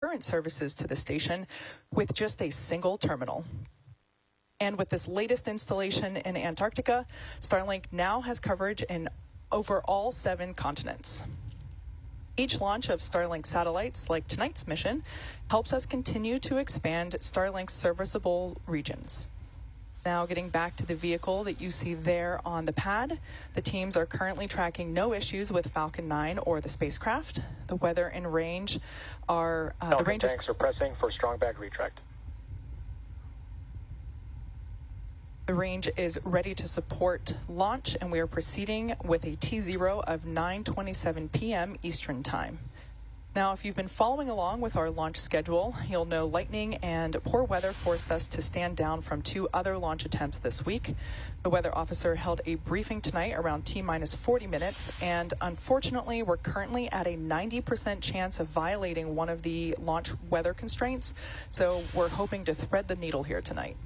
current services to the station with just a single terminal. And with this latest installation in Antarctica, Starlink now has coverage in over all 7 continents. Each launch of Starlink satellites, like tonight's mission, helps us continue to expand Starlink's serviceable regions. Now getting back to the vehicle that you see there on the pad, the teams are currently tracking no issues with Falcon 9 or the spacecraft. The weather and range are... Falcon tanks are pressing for strong back retract. The range is ready to support launch, and we are proceeding with a T0 of 9:27 p.m. Eastern Time. Now, if you've been following along with our launch schedule, you'll know lightning and poor weather forced us to stand down from 2 other launch attempts this week. The weather officer held a briefing tonight around T-minus 40 minutes, and unfortunately, we're currently at a 90% chance of violating one of the launch weather constraints, so we're hoping to thread the needle here tonight.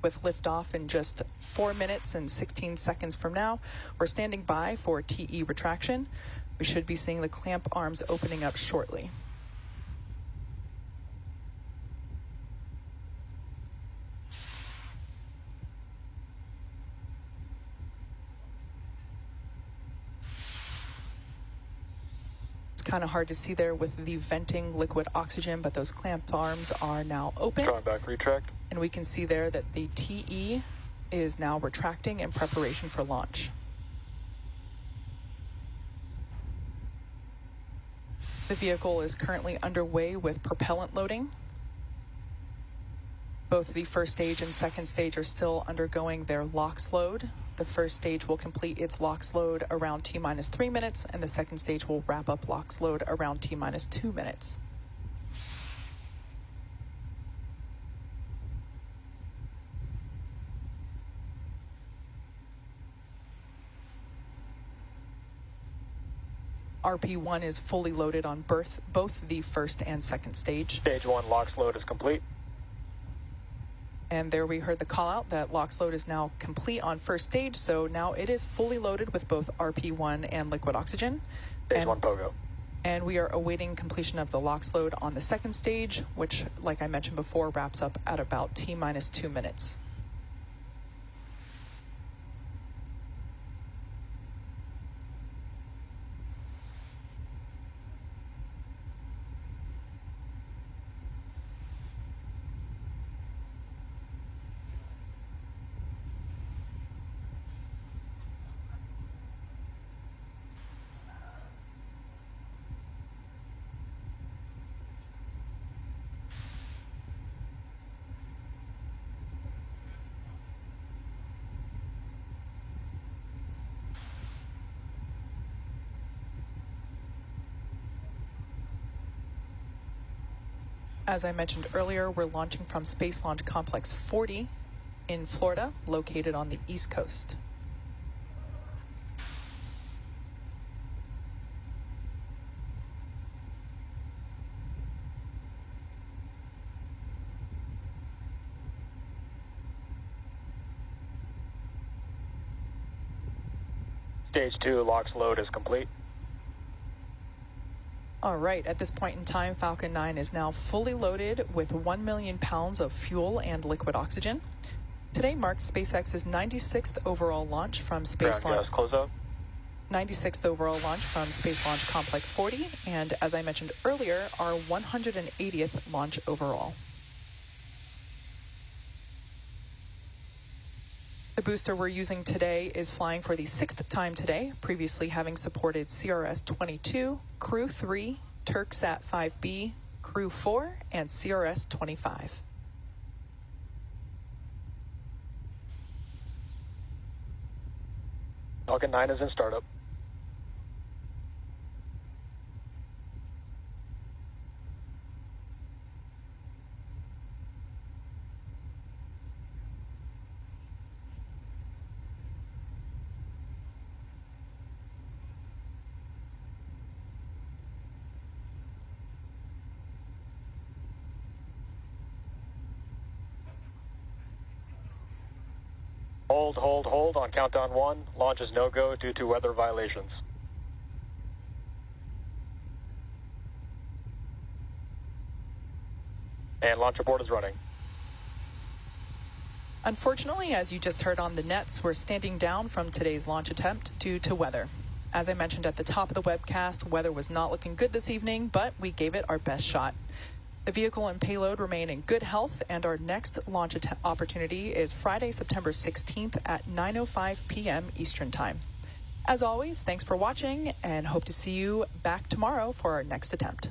With liftoff in just 4 minutes and 16 seconds from now, we're standing by for TE retraction. We should be seeing the clamp arms opening up shortly. It's kind of hard to see there with the venting liquid oxygen, but those clamp arms are now open. Strong back retract. And we can see there that the TE is now retracting in preparation for launch. The vehicle is currently underway with propellant loading. Both the first stage and second stage are still undergoing their LOX load. The first stage will complete its LOX load around T-minus 3 minutes, and the second stage will wrap up LOX load around T-minus 2 minutes. RP1 is fully loaded on both the first and second stage. Stage 1 LOX load is complete. And there we heard the call out that LOX load is now complete on first stage, so now it is fully loaded with both RP1 and liquid oxygen. Stage 1 POGO. And we are awaiting completion of the LOX load on the second stage, which, like I mentioned before, wraps up at about T-minus 2 minutes. As I mentioned earlier, we're launching from Space Launch Complex 40 in Florida, located on the East Coast. Stage 2 LOX load is complete. All right, at this point in time, Falcon 9 is now fully loaded with 1 million pounds of fuel and liquid oxygen. Today marks SpaceX's 96th overall launch from Space Launch. Close up. 96th overall launch from Space Launch Complex 40, and as I mentioned earlier, our 180th launch overall. The booster we're using today is flying for the 6th time today, previously having supported CRS-22, Crew 3, Turksat 5B, Crew 4, and CRS-25. Falcon 9 is in startup. Hold on countdown 1. Launch is no-go due to weather violations. And launch abort is running. Unfortunately, as you just heard on the nets, we're standing down from today's launch attempt due to weather. As I mentioned at the top of the webcast, weather was not looking good this evening, but we gave it our best shot. The vehicle and payload remain in good health, and our next launch opportunity is Friday, September 16th at 9:05 p.m. Eastern Time. As always, thanks for watching, and hope to see you back tomorrow for our next attempt.